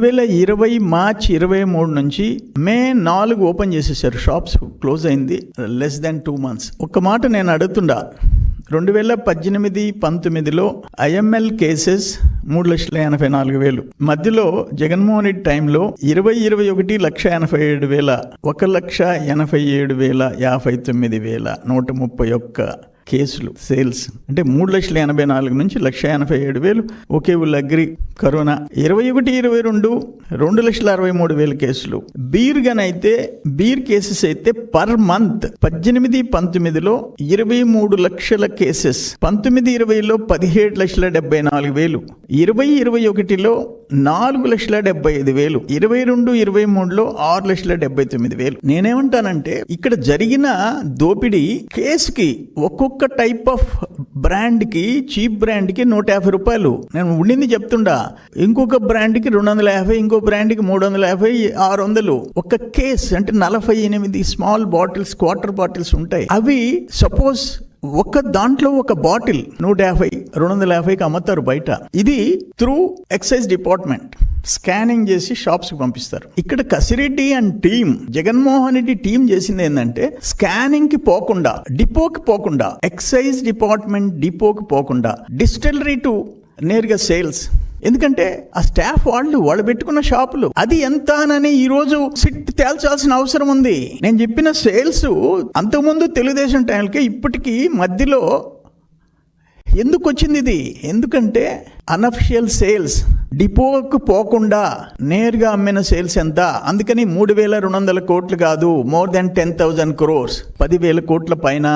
2020 March 23 నుంచి మే 4 open చేసేసారు. Shops close అయింది లెస్ దాన్ 2 months. ఒక్క మాట నేను అడుగుతుండా, 2018-19లో IML కేసెస్ 3,84,000. మధ్యలో జగన్మోహన్ రెడ్డి టైంలో 2021 1,87,000, 1,87,059, 131 కేసులు సేల్స్. అంటే 3,84,000 నుంచి 1,87,000. ఒకే ఊళ్ళో అగ్రి కరోనా. 21-22 2,63,000 కేసులు. బీర్ కేసెస్ అయితే పర్ మంత్ 18-19లో 23 లక్షల కేసెస్, 19-20లో 17,74,000, 20-21లో 4,75,000, 22-23లో 6,79,000. నేనేమంటానంటే ఇక్కడ జరిగిన దోపిడీ కేసుకి ఒక్కొక్క టైప్ ఆఫ్ బ్రాండ్ కి, చీప్ బ్రాండ్ కి 150 రూపాయలు నేను ఉండింది చెప్తుండా. ఇంకొక బ్రాండ్ కి 250, ఇంకో బ్రాండ్ కి 350, 600. ఒక కేస్ అంటే 48 స్మాల్ బాటిల్స్, క్వార్టర్ బాటిల్స్ ఉంటాయి. అవి సపోజ్ ఒక దాంట్లో ఒక బాటిల్ 150, 250కి అమ్ముతారు బయట. ఇది త్రూ ఎక్సైజ్ డిపార్ట్మెంట్ స్కానింగ్ చేసి షాప్స్ కి పంపిస్తారు. ఇక్కడ Kasireddy and team, Jaganmohan Reddy team చేసింది ఏంటంటే స్కానింగ్ కి పోకుండా, డిపోకి పోకుండా, ఎక్సైజ్ డిపార్ట్మెంట్ డిపోకి పోకుండా డిస్టిలరీ టు నేరుగా సేల్స్. ఎందుకంటే ఆ స్టాఫ్ వాళ్ళు పెట్టుకున్న షాపులు అది ఎంత అని ఈరోజు సిట్ తేల్చాల్సిన అవసరం ఉంది. నేను చెప్పిన సేల్స్ అంతకుముందు తెలుగుదేశం టైంకి ఇప్పటికీ మధ్యలో ఎందుకు వచ్చింది ఇది? ఎందుకంటే అనఫిషియల్ సేల్స్, డిపోకు పోకుండా నేరుగా అమ్మిన సేల్స్ ఎంత? అందుకని 3,200 కోట్లు కాదు, మోర్ దాన్ 10,000 crores, 10,000 కోట్ల పైన.